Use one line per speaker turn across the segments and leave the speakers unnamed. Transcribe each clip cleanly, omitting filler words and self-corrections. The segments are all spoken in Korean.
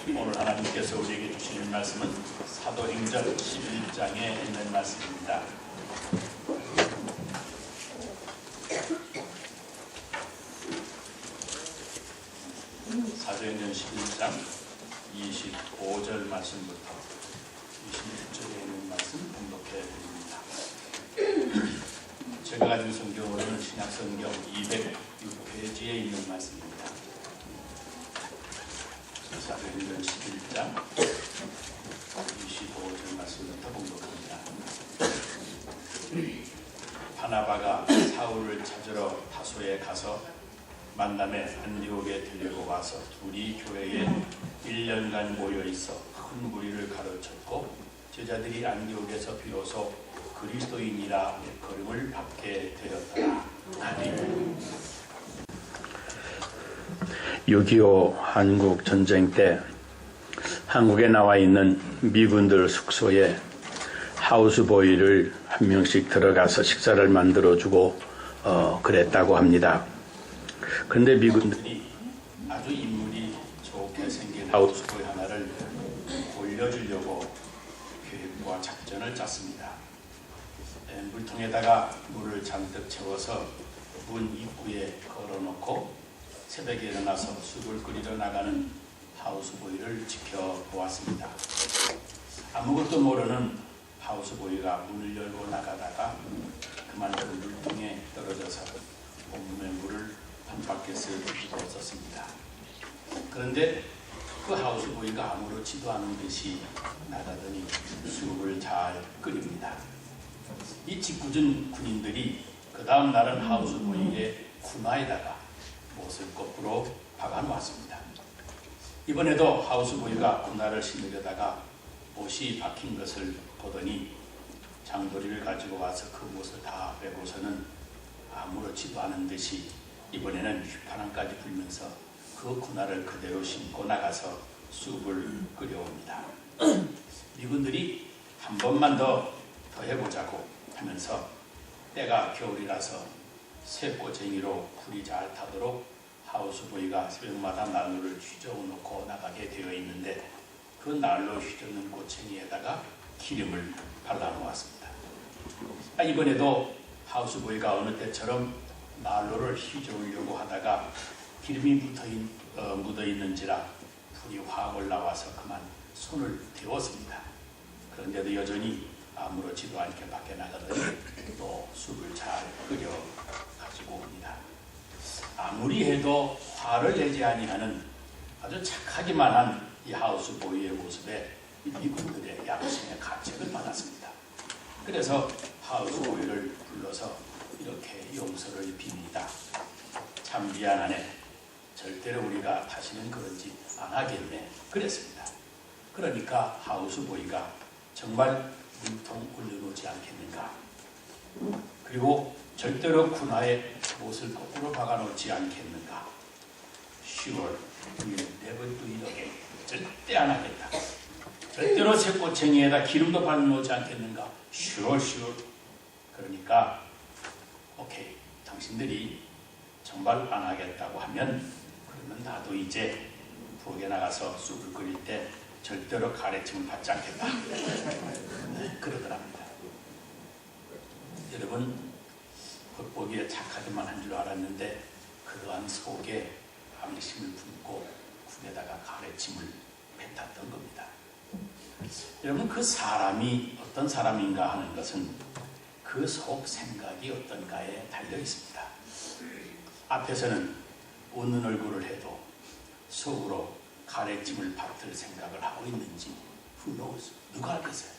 오늘 하나님께서 우리에게 주시는 말씀은 사도행전 11장에 있는 말씀입니다. 사도행전 11장 25절 말씀부터 26절에 있는 말씀 봉독해 드립니다. 제가 가진 성경으로는 신약성경 206페이지에 있는 말씀입니다. 사도행전 11장 25절 말씀부터 봉독합니다. 바나바가 사울을 찾으러 다소에 가서 만남에 안디옥에 들리고 와서 둘이 교회에 1년간 모여있어 큰 무리를 가르쳤고 제자들이 안디옥에서 비로소 그리스도인이라 일컬음을 받게 되었더라. 아멘. 6.25 한국 전쟁 때 한국에 나와 있는 미군들 숙소에 하우스보이를 한 명씩 들어가서 식사를 만들어주고 그랬다고 합니다. 그런데 미군들이 아주 인물이 좋게 생긴 하우스보이 하나를 올려주려고 계획과 작전을 짰습니다. 물통에다가 물을 잔뜩 채워서 문 입구에 걸어놓고 새벽에 일어나서 숲을 끓이러 나가는 하우스보이를 지켜보았습니다. 아무것도 모르는 하우스보이가 문을 열고 나가다가 그만 그 물통에 떨어져서 온몸에 물을 한 바켓을 부었었습니다. 그런데 그 하우스보이가 아무렇지도 않은 듯이 나가더니 숲을 잘 끓입니다. 이 짓궂은 군인들이 그 다음 날은 하우스보이의 군화에다가 못을 거꾸로 박아놓았습니다. 이번에도 하우스보이가 군화를 신으려다가 못이 박힌 것을 보더니 장도리를 가지고 와서 그 못을 다 빼고서는 아무렇지도 않은 듯이 이번에는 휘파람까지 불면서 그 군화를 그대로 신고 나가서 쑥을 끓여옵니다. 미군들이 한 번만 더 해보자고 하면서 때가 겨울이라서 쇠꼬쟁이로 불이 잘 타도록 하우스보이가 새벽마다 난로를 휘저어놓고 나가게 되어 있는데 그 난로 휘저는 꼬챙이에다가 기름을 발라놓았습니다. 이번에도 하우스보이가 어느 때처럼 난로를 휘저으려고 하다가 기름이 묻어있는지라 불이 확 올라와서 그만 손을 데웠습니다. 그런데도 여전히 아무렇지도 않게 밖에 나가더니 또 숲을 잘 끓여 가지고 옵니다. 아무리 해도 화를 내지 아니하는 아주 착하기만 한 이 하우스보이의 모습에 이 미군들의 양심의 가책을 받았습니다. 그래서 하우스보이를 불러서 이렇게 용서를 빕니다. 참 미안하네. 절대로 우리가 다시는 그런 짓 안 하겠네. 그랬습니다. 그러니까 하우스보이가 정말 물통 올려놓지 않겠는가. 그리고 절대로 군화에 못을 거꾸로 박아놓지 않겠는가. 10월 우리는 내버려도 이렇게 절대 안 하겠다. 절대로 쇠꼬챙이에다 기름도 발라놓지 않겠는가. 10월 그러니까 오케이, 당신들이 정말 안 하겠다고 하면 그러면 나도 이제 부엌에 나가서 쑥을 끓일 때 절대로 가래침을 받지 않겠다. 그러더랍니다. 여러분, 겉보기에 착하기만 한 줄 알았는데 그러한 속에 앙심을 품고 국에다가 가래침을 뱉었던 겁니다. 여러분, 그 사람이 어떤 사람인가 하는 것은 그 속 생각이 어떤가에 달려 있습니다. 앞에서는 웃는 얼굴을 해도 속으로 가래침을 받을 생각을 하고 있는지 who knows? 누가 알겠어요?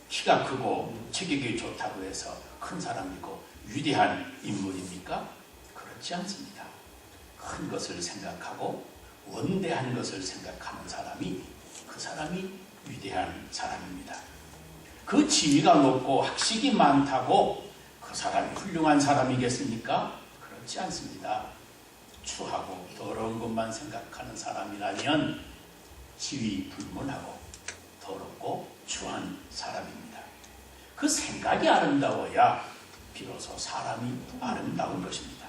키가 크고 체격이 좋다고 해서 큰 사람이고 위대한 인물입니까? 그렇지 않습니다. 큰 것을 생각하고 원대한 것을 생각하는 사람이 그 사람이 위대한 사람입니다. 그 지위가 높고 학식이 많다고 그 사람이 훌륭한 사람이겠습니까? 그렇지 않습니다. 추하고 더러운 것만 생각하는 사람이라면 지위 불문하고 더럽고 추한 사람입니다. 그 생각이 아름다워야 비로소 사람이 아름다운 것입니다.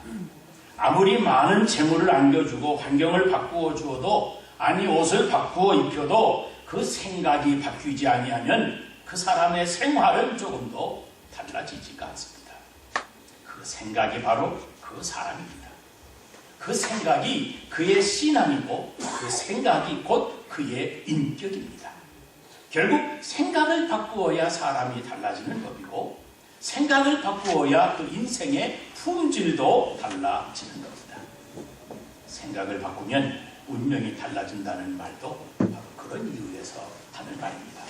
아무리 많은 재물을 안겨주고 환경을 바꾸어 주어도 아니 옷을 바꾸어 입혀도 그 생각이 바뀌지 아니하면 그 사람의 생활은 조금도 달라지지가 않습니다. 그 생각이 바로 그 사람입니다. 그 생각이 그의 신앙이고 그 생각이 곧 그의 인격입니다. 결국 생각을 바꾸어야 사람이 달라지는 법이고 생각을 바꾸어야 그 인생의 품질도 달라지는 겁니다. 생각을 바꾸면 운명이 달라진다는 말도 바로 그런 이유에서 하는 말입니다.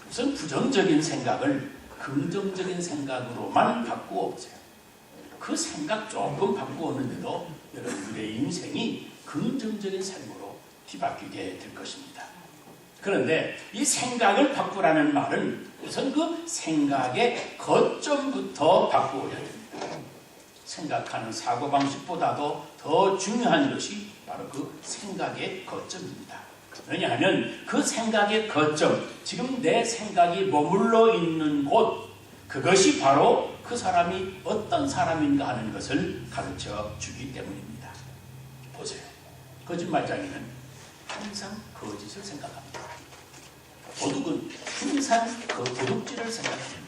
우선 부정적인 생각을 긍정적인 생각으로만 바꾸어 보세요. 그 생각 조금 바꾸었는데도 여러분들의 인생이 긍정적인 삶으로 뒤바뀌게 될 것입니다. 그런데 이 생각을 바꾸라는 말은 우선 그 생각의 거점부터 바꾸어야 됩니다. 생각하는 사고방식보다도 더 중요한 것이 바로 그 생각의 거점입니다. 왜냐하면 그 생각의 거점, 지금 내 생각이 머물러 있는 곳, 그것이 바로 그 사람이 어떤 사람인가 하는 것을 가르쳐 주기 때문입니다. 보세요. 거짓말쟁이는 항상 거짓을 생각합니다. 도둑은 항상 그 도둑질을 생각합니다.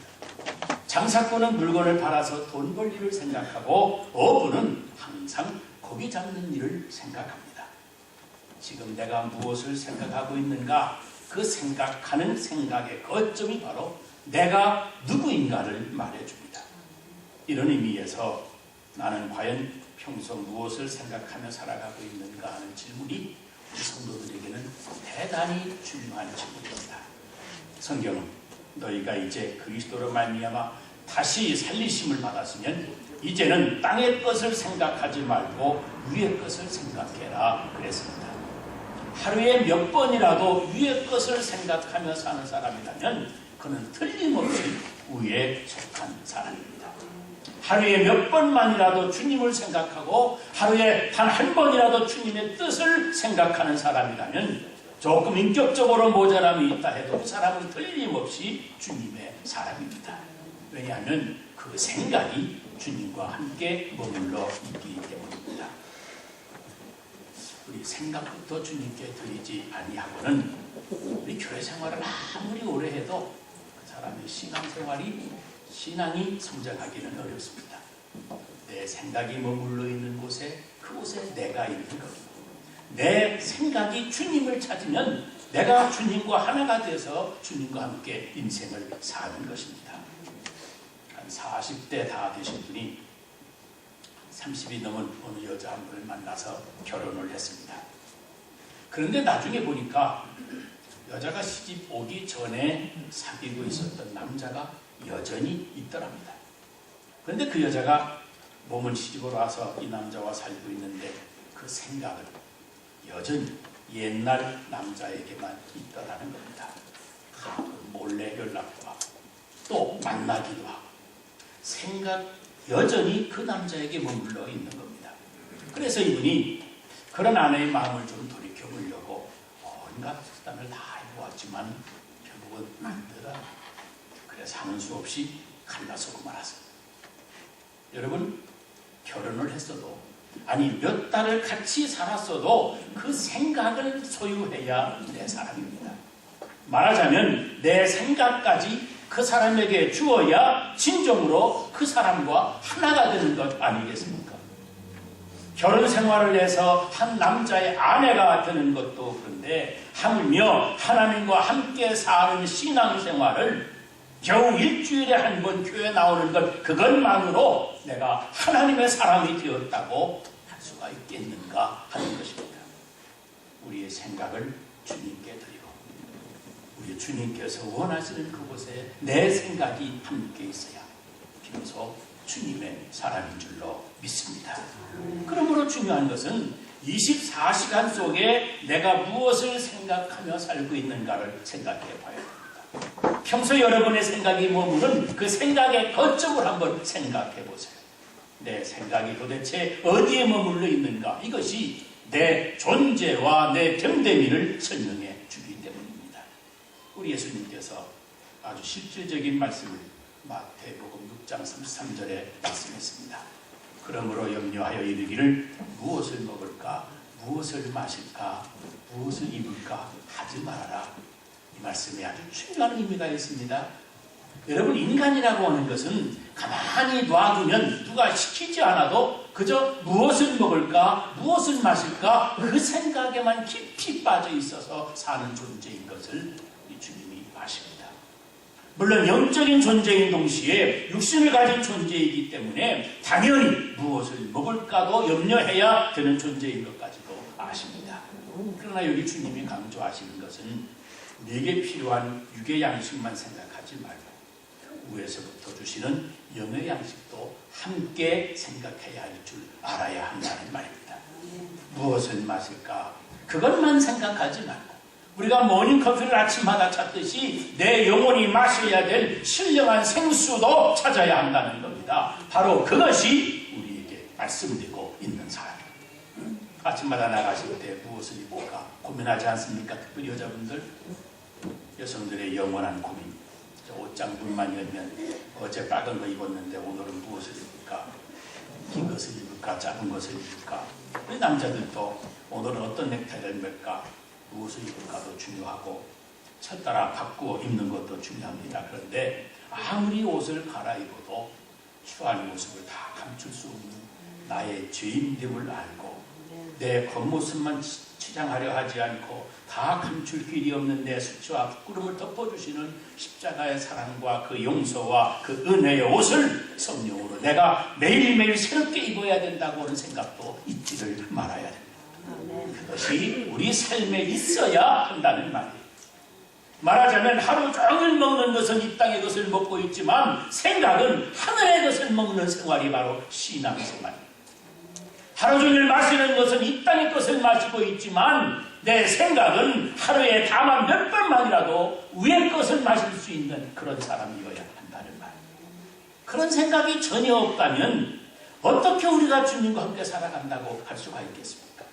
장사꾼은 물건을 팔아서 돈 벌 일을 생각하고 어부는 항상 고기 잡는 일을 생각합니다. 지금 내가 무엇을 생각하고 있는가? 그 생각하는 생각의 거점이 바로 내가 누구인가를 말해줍니다. 이런 의미에서 나는 과연 평소 무엇을 생각하며 살아가고 있는가 하는 질문이 우리 성도들에게는 대단히 중요한 질문입니다. 성경은 너희가 이제 그리스도로 말미암아 다시 살리심을 받았으면 이제는 땅의 것을 생각하지 말고 위의 것을 생각해라 그랬습니다. 하루에 몇 번이라도 위의 것을 생각하며 사는 사람이라면 그는 틀림없이 위에 속한 사람입니다. 하루에 몇 번만이라도 주님을 생각하고 하루에 단 한 번이라도 주님의 뜻을 생각하는 사람이라면 조금 인격적으로 모자람이 있다 해도 그 사람은 틀림없이 주님의 사람입니다. 왜냐하면 그 생각이 주님과 함께 머물러 있기 때문입니다. 우리 생각부터 주님께 드리지 아니하고는 우리 교회 생활을 아무리 오래 해도 그 사람의 신앙이 성장하기는 어렵습니다. 내 생각이 머물러 있는 곳에 그곳에 내가 있는 겁니다. 내 생각이 주님을 찾으면 내가 주님과 하나가 되어서 주님과 함께 인생을 사는 것입니다. 한 40대 다 되신 분이 30이 넘은 어느 여자 한 분을 만나서 결혼을 했습니다. 그런데 나중에 보니까 여자가 시집 오기 전에 사귀고 있었던 남자가 여전히 있더랍니다. 그런데 그 여자가 몸은 시집으로 와서 이 남자와 살고 있는데 그 생각은 여전히 옛날 남자에게만 있더라는 겁니다. 가끔 몰래 연락도 하고 또 만나기도 하고 생각 여전히 그 남자에게 머물러 있는 겁니다. 그래서 이분이 그런 아내의 마음을 좀 돌이켜보려고 온갖 수단을 다 해보았지만 결국은 안 되더라. 그래서 하는 수 없이 갈라서고 말았습니다. 여러분, 결혼을 했어도 아니 몇 달을 같이 살았어도 그 생각을 소유해야 내 사람입니다. 말하자면 내 생각까지 그 사람에게 주어야 진정으로 그 사람과 하나가 되는 것 아니겠습니까? 결혼 생활을 해서 한 남자의 아내가 되는 것도 그런데 하물며 하나님과 함께 사는 신앙생활을 겨우 일주일에 한 번 교회 나오는 것 그것만으로 내가 하나님의 사람이 되었다고 할 수가 있겠는가 하는 것입니다. 우리의 생각을 주님께 드리고 우리 주님께서 원하시는 그곳에 내 생각이 함께 있어야 비로소 주님의 사람인 줄로 믿습니다. 그러므로 중요한 것은 24시간 속에 내가 무엇을 생각하며 살고 있는가를 생각해 봐야 됩니다. 평소 여러분의 생각이 머무는 그 생각의 거점을 한번 생각해 보세요. 내 생각이 도대체 어디에 머물러 있는가? 이것이 내 존재와 내 병대미를 설명해 주기 때문입니다. 우리 예수님께서 아주 실질적인 말씀을 마태복음 6장 33절에 말씀했습니다. 그러므로 염려하여 이르기를 무엇을 먹을까? 무엇을 마실까, 무엇을 입을까 하지 말아라. 이 말씀에 아주 중요한 의미가 있습니다. 여러분, 인간이라고 하는 것은 가만히 놔두면 누가 시키지 않아도 그저 무엇을 먹을까, 무엇을 마실까 그 생각에만 깊이 빠져 있어서 사는 존재인 것을 우리 주님이 아십니다. 물론 영적인 존재인 동시에 육신을 가진 존재이기 때문에 당연히 무엇을 먹을까도 염려해야 되는 존재인 것까지도 아십니다. 그러나 여기 주님이 강조하시는 것은 내게 필요한 육의 양식만 생각하지 말고 위에서부터 주시는 영의 양식도 함께 생각해야 할 줄 알아야 한다는 말입니다. 무엇을 마실까? 그것만 생각하지 말고 우리가 모닝커피를 아침마다 찾듯이 내 영혼이 마셔야 될 신령한 생수도 찾아야 한다는 겁니다. 바로 그것이 우리에게 말씀드리고 있는 사람. 아침마다 나가실 때 무엇을 입을까 고민하지 않습니까? 특별히 여자분들, 여성들의 영원한 고민. 옷장문만 열면 어제 빨간 거 입었는데 오늘은 무엇을 입을까? 긴 것을 입을까? 작은 것을 입을까? 우리 남자들도 오늘은 어떤 넥타이를 맬까? 무엇을 입을까도 중요하고 첫따라 바꾸어 입는 것도 중요합니다. 그런데 아무리 옷을 갈아입어도 추한 모습을 다 감출 수 없는 나의 죄인됨을 알고 내 겉모습만 치장하려 하지 않고 다 감출 길이 없는 내 수치와 부끄러움을 덮어주시는 십자가의 사랑과 그 용서와 그 은혜의 옷을 성령으로 내가 매일매일 새롭게 입어야 된다고 하는 생각도 잊지를 말아야 됩니다. 그것이 우리 삶에 있어야 한다는 말이에요. 말하자면 하루 종일 먹는 것은 이 땅의 것을 먹고 있지만 생각은 하늘의 것을 먹는 생활이 바로 신앙생활입니다. 하루 종일 마시는 것은 이 땅의 것을 마시고 있지만 내 생각은 하루에 다만 몇 번만이라도 위의 것을 마실 수 있는 그런 사람이어야 한다는 말. 그런 생각이 전혀 없다면 어떻게 우리가 주님과 함께 살아간다고 할 수가 있겠습니까?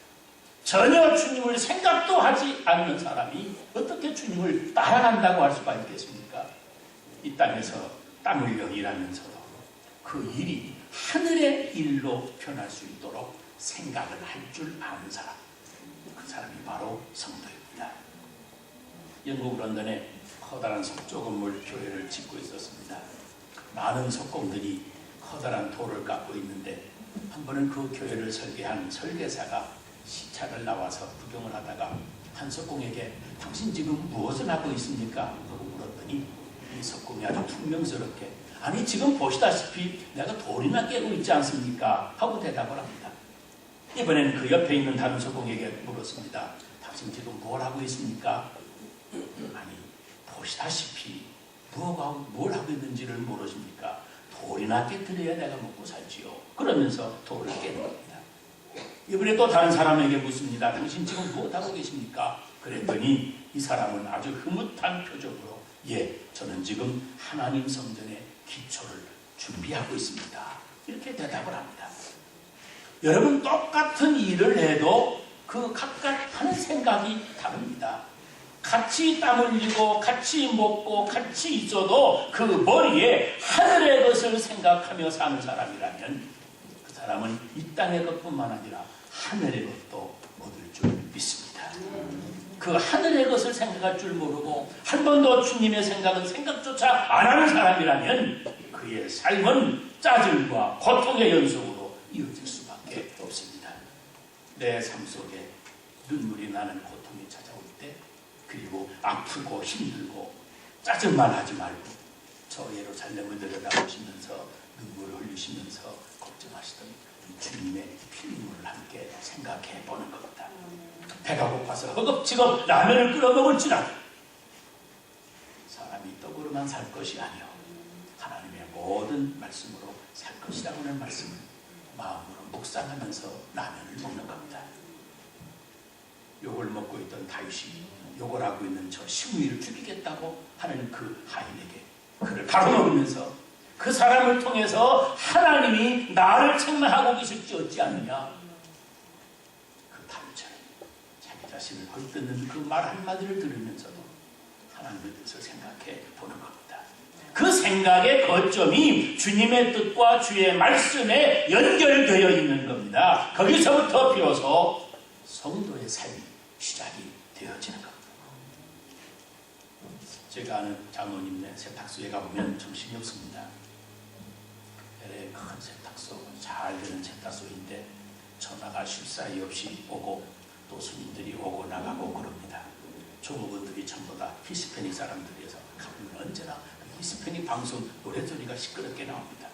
전혀 주님을 생각도 하지 않는 사람이 어떻게 주님을 따라간다고 할 수가 있겠습니까? 이 땅에서 땀 흘려 일하면서도 그 일이 하늘의 일로 변할 수 있도록 생각을 할 줄 아는 사람, 그 사람이 바로 성도입니다. 영국 런던에 커다란 석조 건물 교회를 짓고 있었습니다. 많은 석공들이 커다란 돌을 깎고 있는데 한 번은 그 교회를 설계한 설계사가 시차를 나와서 구경을 하다가 한 석공에게 당신 지금 무엇을 하고 있습니까? 하고 물었더니 이 석공이 아주 퉁명스럽게 아니 지금 보시다시피 내가 돌이나 깨고 있지 않습니까? 하고 대답을 합니다. 이번에는 그 옆에 있는 다른 석공에게 물었습니다. 당신 지금 뭘 하고 있습니까? 아니 보시다시피 뭘 하고 있는지를 모르십니까? 돌이나 깨뜨려야 내가 먹고 살지요. 그러면서 돌을 깨는 겁니다. 이번에 또 다른 사람에게 묻습니다. 당신 지금 무엇 하고 계십니까? 그랬더니 이 사람은 아주 흐뭇한 표정으로 예, 저는 지금 하나님 성전에 기초를 준비하고 있습니다. 이렇게 대답을 합니다. 여러분 똑같은 일을 해도 그 각각 하는 생각이 다릅니다. 같이 땀 흘리고 같이 먹고 같이 있어도 그 머리에 하늘의 것을 생각하며 사는 사람이라면 그 사람은 이 땅의 것뿐만 아니라 하늘의 것도 얻을 줄 믿습니다. 그 하늘의 것을 생각할 줄 모르고 한 번도 주님의 생각은 생각조차 안 하는 사람이라면 그의 삶은 짜증과 고통의 연속으로 이어질 수밖에 없습니다. 내 삶 속에 눈물이 나는 고통이 찾아올 때 그리고 아프고 힘들고 짜증만 하지 말고 저 예루살렘을 내려다보시면서 눈물을 흘리시면서 걱정하시던 주님의 피눈물을 함께 생각해 보는 겁니다. 배가 고파서 허겁지겁 라면을 끓여 먹을지라도 사람이 떡으로만 살 것이 아니요 하나님의 모든 말씀으로 살 것이라고 하는 말씀을 마음으로 묵상하면서 라면을 먹는 겁니다. 욕을 먹고 있던 다윗이 욕을 하고 있는 저 시므이를 죽이겠다고 하는 그 하인에게 그를 가로막으면서 그 사람을 통해서 하나님이 나를 책망하고 계실지 어찌 않느냐. 그 다윗처럼 자기 자신을 헐뜯는 그 말 한마디를 들으면서도 하나님의 뜻을 생각해 보는 겁니다. 그 생각의 거점이 주님의 뜻과 주의 말씀에 연결되어 있는 겁니다. 거기서부터 비로소 성도의 삶이 시작이 되어지는 겁니다. 제가 아는 장로님네 세탁소에 가보면 정신이 없습니다. 큰 세탁소, 잘 되는 세탁소인데 전화가 쉴 사이 없이 오고 또 손님들이 오고 나가고 그럽니다. 종업원들이 전부 다 히스패닉 사람들이어서 가면 언제나 히스패닉 방송 노래소리가 시끄럽게 나옵니다.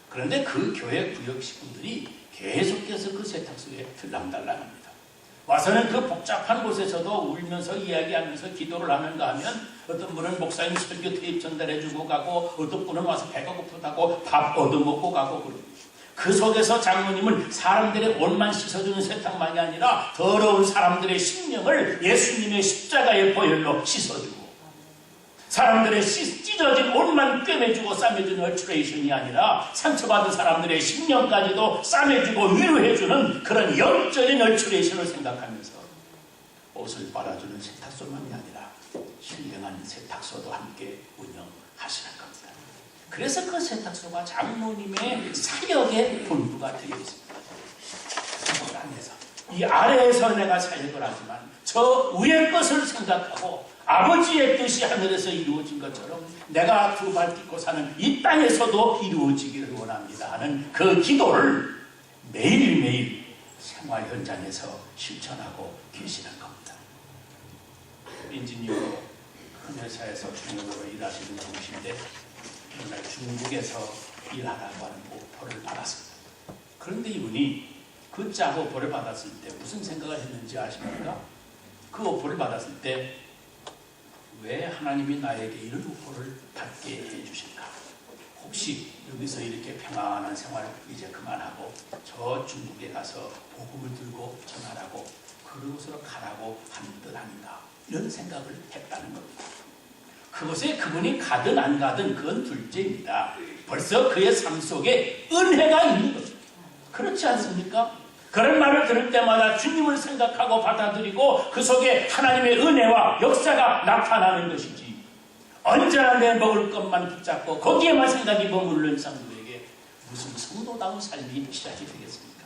그런데 그 교회 구역 식구들이 계속해서 그 세탁소에 들락달락합니다. 와서는 그 복잡한 곳에서도 울면서 이야기하면서 기도를 하는가 하면 어떤 분은 목사님 설교 테이프 전달해주고 가고 어떤 분은 와서 배가 고프다고 밥 얻어먹고 가고 그럽니다. 그 속에서 장로님은 사람들의 옷만 씻어주는 세탁만이 아니라 더러운 사람들의 심령을 예수님의 십자가의 보혈로 씻어주고 사람들의 찢어진 옷만 꿰매주고 싸매주는 얼츄레이션이 아니라 상처받은 사람들의 심령까지도 싸매주고 위로해주는 그런 영적인 얼츄레이션을 생각하면서 옷을 빨아주는 세탁소만이 아니라 신령한 세탁소도 함께 운영하시는 겁니다. 그래서 그 세탁소가 장로님의 사역의 본부가 되어 있습니다. 땅에서 이 아래에서 내가 사역을 하지만 저 위의 것을 생각하고 아버지의 뜻이 하늘에서 이루어진 것처럼 내가 두 발 딛고 사는 이 땅에서도 이루어지기를 원합니다 하는 그 기도를 매일매일 생활 현장에서 실천하고 계시는 겁니다. 인지니어로 큰 회사에서 중역으로 일하시는 분이신데 어느 날 중국에서 일하라고 하는 오퍼를 받았습니다. 그런데 이분이 그 짜고 오퍼를 받았을 때 무슨 생각을 했는지 아십니까? 그 오퍼를 받았을 때 왜 하나님이 나에게 이런 오퍼를 받게 해주실까? 혹시 여기서 이렇게 평안한 생활을 이제 그만하고 저 중국에 가서 복음을 들고 전하라고 그곳으로 가라고 하는 듯 아닌가? 이런 생각을 했다는 겁니다. 그것에 그분이 가든 안 가든 그건 둘째입니다. 벌써 그의 삶 속에 은혜가 있는 거죠. 그렇지 않습니까? 그런 말을 들을 때마다 주님을 생각하고 받아들이고 그 속에 하나님의 은혜와 역사가 나타나는 것이지 언제나 내 먹을 것만 붙잡고 거기에만 생각이 머무르는 사람들에게 무슨 성도다운 삶이 시작이 되겠습니까?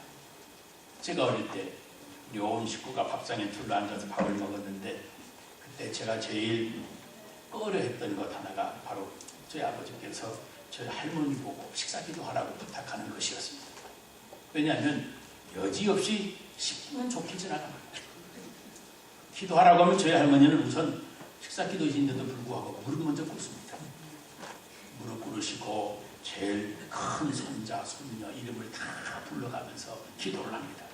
제가 어릴 때 우리 온 식구가 밥상에 둘러앉아서 밥을 먹었는데 그때 제가 제일 꺼려했던 것 하나가 바로 저희 아버지께서 저희 할머니 보고 식사기도 하라고 부탁하는 것이었습니다. 왜냐하면 여지없이 10분은 좋게 지나갑니다. 기도하라고 하면 저희 할머니는 우선 식사기도이신데도 불구하고 무릎 먼저 꿇습니다. 무릎 꿇으시고 제일 큰 손자, 손녀 이름을 다 불러가면서 기도를 합니다.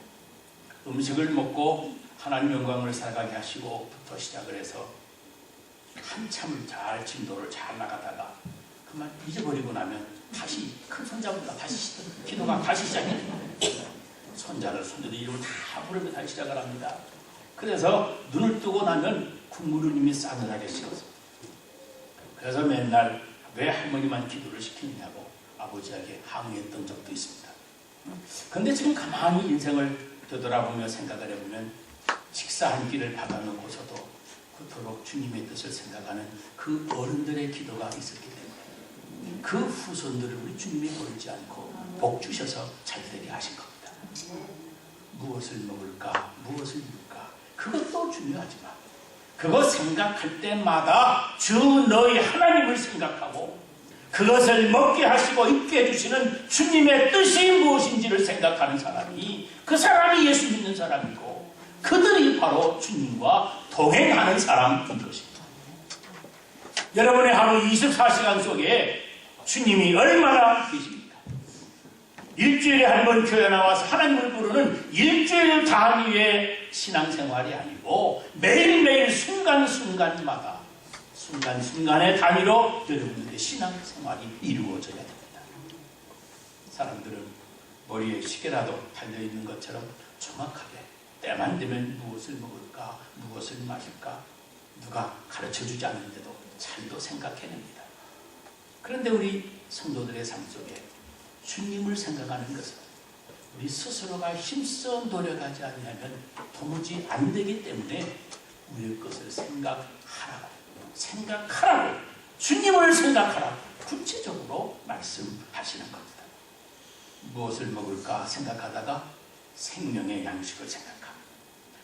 음식을 먹고 하나님 영광을 살아가게 하시고부터 시작을 해서 한참을 잘 진도를 잘 나가다가 그만 잊어버리고 나면 다시 큰 손자보다 다시 기도가 다시 시작해요. 손녀들 이름을 다 부르며 다시 시작을 합니다. 그래서 눈을 뜨고 나면 국물은 이미 싸늘하게 식었습니다. 그래서 맨날 왜 할머니만 기도를 시키느냐고 아버지에게 항의했던 적도 있습니다. 그런데 지금 가만히 인생을 되돌아보며 생각을 해보면 식사 한 끼를 받아놓고서도 그토록 주님의 뜻을 생각하는 그 어른들의 기도가 있었기 때문에 그 후손들을 우리 주님이 버리지 않고 복 주셔서 잘되게 하신 겁니다. 무엇을 먹을까? 무엇을 입을까? 그것도 중요하지만 그것 생각할 때마다 주 너희 하나님을 생각하고 그것을 먹게 하시고 입게 해주시는 주님의 뜻이 무엇인지를 생각하는 사람이 그 사람이 예수 믿는 사람이고 그들이 바로 주님과 동행하는 사람인 것입니다. 여러분의 하루 24시간 속에 주님이 얼마나 계십니까? 일주일에 한 번 교회 나와서 하나님을 부르는 일주일 단위의 신앙생활이 아니고 매일매일 순간순간마다 순간순간의 단위로 여러분들의 신앙생활이 이루어져야 됩니다. 사람들은 머리에 시계라도 달려있는 것처럼 정확하게 때만 되면 무엇을 먹을까, 무엇을 마실까 누가 가르쳐주지 않는데도 잘도 생각해냅니다. 그런데 우리 성도들의 삶 속에 주님을 생각하는 것은 우리 스스로가 힘써 노력하지 않으면 도무지 안 되기 때문에 우리의 것을 생각하라고 주님을 생각하라고 구체적으로 말씀하시는 겁니다. 무엇을 먹을까 생각하다가 생명의 양식을 생각합니다.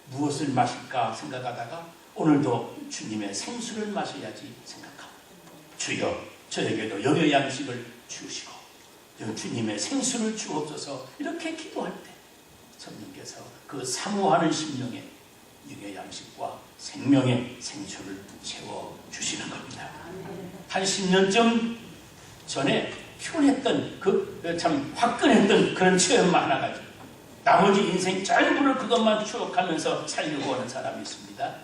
무엇을 마실까 생각하다가 오늘도 주님의 생수를 마셔야지 생각합니다. 주여 저에게도 영의 양식을 주시고 주님의 생수를 주옵소서. 이렇게 기도할 때 성령께서 그 사모하는 심령에 영의 양식과 생명의 생수를 채워주시는 겁니다. 한 10년쯤 전에 피곤했던 참 화끈했던 그런 체험만 하나 가지고 나머지 인생 전부를 그것만 추억하면서 살려고 하는 사람이 있습니다.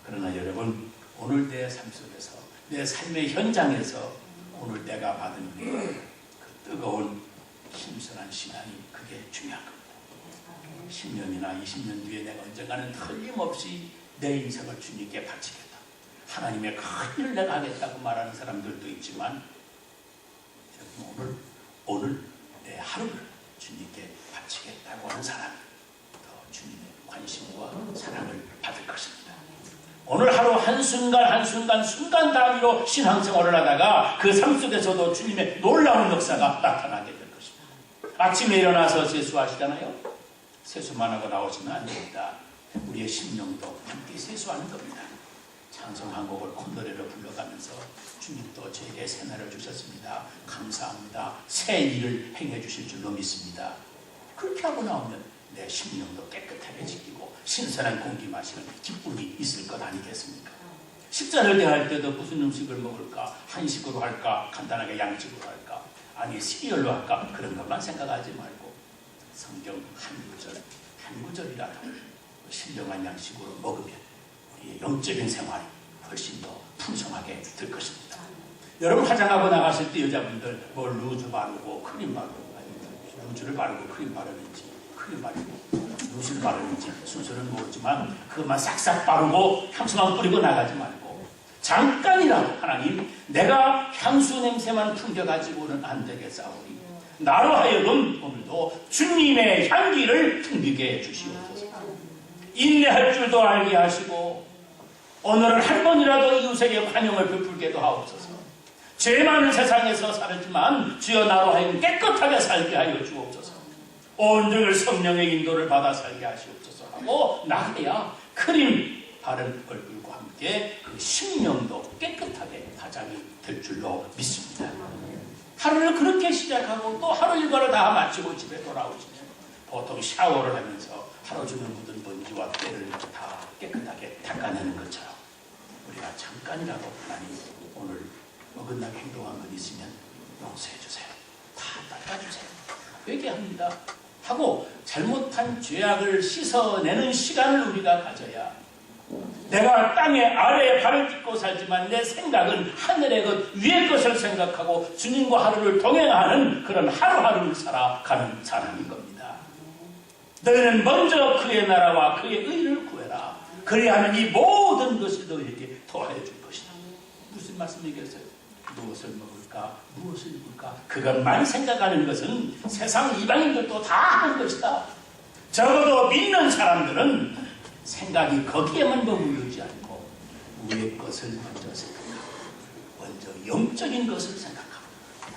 그러나 여러분, 오늘 내 삶 속에서 내 삶의 현장에서 오늘 내가 받은 그 뜨거운 힘선한 신앙이 그게 중요한 겁니다. 10년이나 20년 뒤에 내가 언젠가는 틀림없이 내 인생을 주님께 바치겠다, 하나님의 큰 일을 내가 하겠다고 말하는 사람들도 있지만 오늘 내 하루를 주님께 바치겠다고 하는 사람이 더 주님의 관심과 사랑을 받을 것입니다. 오늘 하루 한순간 순간 단위로 신앙생활을 하다가 그 삶 속에서도 주님의 놀라운 역사가 나타나게 될 것입니다. 아침에 일어나서 세수하시잖아요. 세수만 하고 나오시면 안 됩니다. 우리의 심령도 함께 세수하는 겁니다. 찬송 한 곡을 콧노래로 불러가면서 주님도 저에게 새날을 주셨습니다. 감사합니다. 새 일을 행해 주실 줄로 믿습니다. 그렇게 하고 나오면 내 심령도 깨끗하게 지키고 신선한 공기 마시는 기쁨이 있을 것 아니겠습니까? 식사를 대할 때도 무슨 음식을 먹을까? 한식으로 할까? 간단하게 양식으로 할까? 아니 시리얼로 할까? 그런 것만 생각하지 말고 성경 한 구절이라도 신령한 양식으로 먹으면 우리의 영적인 생활이 훨씬 더 풍성하게 될 것입니다. 여러분 화장하고 나가실 때 여자분들 뭐 루즈 바르고 크림 바르고 루즈를 바르고 크림 바르는지 크림 바르고 루즈를 바르는지 순서는 모르지만 그것만 싹싹 바르고 향수만 뿌리고 나가지 말고 잠깐이라도 하나님 내가 향수 냄새만 풍겨가지고는 안 되겠사오니 나로 하여금 오늘도 주님의 향기를 풍기게 해주시옵소서. 인내할 줄도 알게 하시고 오늘은 한 번이라도 이웃에게 환영을 베풀게도 하옵소서. 죄 많은 세상에서 살지만 주여 나로 하여금 깨끗하게 살게 하여 주옵소서. 온종일 성령의 인도를 받아 살게 하시옵소서 하고 나가야 크림 바른 얼굴과 함께 그 심령도 깨끗하게 화장이 될 줄로 믿습니다. 하루를 그렇게 시작하고 또 하루 일과를 다 마치고 집에 돌아오시면 보통 샤워를 하면서 하루 종일 묻은 먼지와 때를 다 깨끗하게 닦아내는 것처럼 우리가 잠깐이라도 하나님 오늘 어긋나게 행동한 것 있으면 용서해 주세요. 다 닦아주세요. 회개합니다. 하고 잘못한 죄악을 씻어내는 시간을 우리가 가져야 내가 땅의 아래에 발을 딛고 살지만 내 생각은 하늘의 것 위의 것을 생각하고 주님과 하루를 동행하는 그런 하루하루를 살아가는 사람인 겁니다. 너희는 먼저 그의 나라와 그의 의를 구해라. 그리하면 이 모든 것이 너희에게 더하여 줄 것이다. 무슨 말씀이겠어요? 무엇을 먹을까? 무엇을 입을까? 그것만 생각하는 것은 세상 이방인들도 다 하는 것이다. 적어도 믿는 사람들은 생각이 거기에만 머무르지 않고 위의 것을 먼저 생각하고 먼저 영적인 것을 생각하고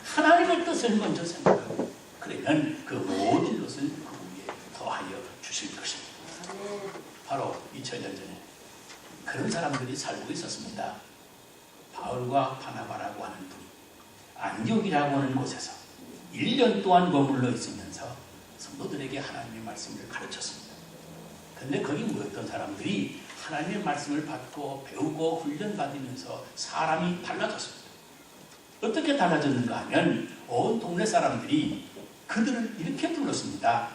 하나님의 뜻을 먼저 생각하고 그러면 그 모든 것을 그 위에 더하여 주실 것입니다. 바로 2000년 전에 그런 사람들이 살고 있었습니다. 바울과 바나바라고 하는 분이 안디옥이라고 하는 곳에서 1년 동안 머물러 있으면서 성도들에게 하나님의 말씀을 가르쳤습니다. 그런데 거기 모였던 사람들이 하나님의 말씀을 받고 배우고 훈련받으면서 사람이 달라졌습니다. 어떻게 달라졌는가 하면 온 동네 사람들이 그들을 이렇게 불렀습니다.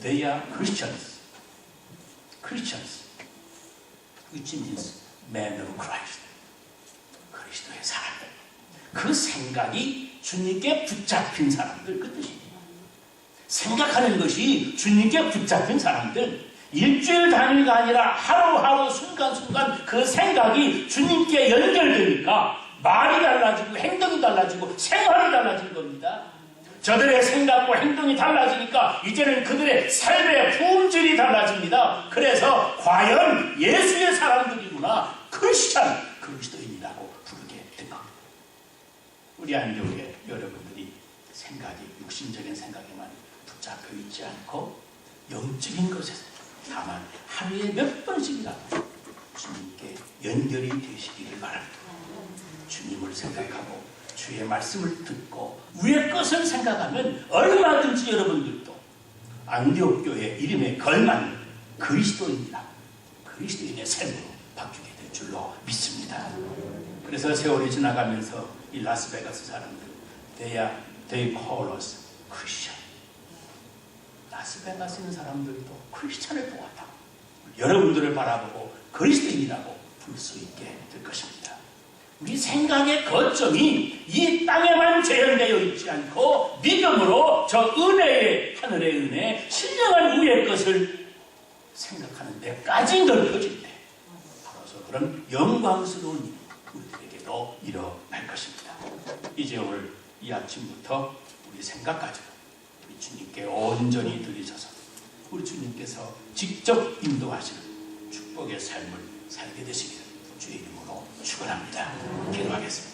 They are Christians. Christians. Which means men of Christ. 그리스도의 사람들. 그 생각이 주님께 붙잡힌 사람들 그 뜻입니다. 생각하는 것이 주님께 붙잡힌 사람들. 일주일 단위가 아니라 하루하루 순간순간 그 생각이 주님께 연결되니까 말이 달라지고 행동이 달라지고 생활이 달라진 겁니다. 저들의 생각과 행동이 달라지니까 이제는 그들의 삶의 품질이 달라집니다. 그래서 과연 예수의 사람들이구나, 크리스찬, 그리스도인이라고 부르게 된 겁니다. 우리 안디옥의 여러분들이 생각이 육신적인 생각에만 붙잡혀 있지 않고 영적인 것에서 다만 하루에 몇 번씩이라도 주님께 연결이 되시기를 바랍니다. 주님을 생각하고 주의 말씀을 듣고 위의 것을 생각하면 얼마든지 여러분들도 안디옥 교회 이름에 걸맞는 그리스도인이라 그리스도인의 삶으로 바뀌게 될 줄로 믿습니다. 그래서 세월이 지나가면서 이 라스베가스 사람들 they call us Christian. 라스베가스 있는 사람들도 크리스찬을 보았다. 여러분들을 바라보고 그리스도인이라고 부를 수 있게 될 것입니다. 우리 생각의 거점이 이 땅에만 재현되어 있지 않고 믿음으로 저 은혜의 하늘의 은혜, 신령한 위의 것을 생각하는 데까지 넓혀질 때 바로서 그런 영광스러운 일이 우리들에게도 일어날 것입니다. 이제 오늘 이 아침부터 우리 생각 가지고 우리 주님께 온전히 드리셔서 우리 주님께서 직접 인도하시는 축복의 삶을 살게 되시기를 주의 이름으로 축원합니다. 기도하겠습니다.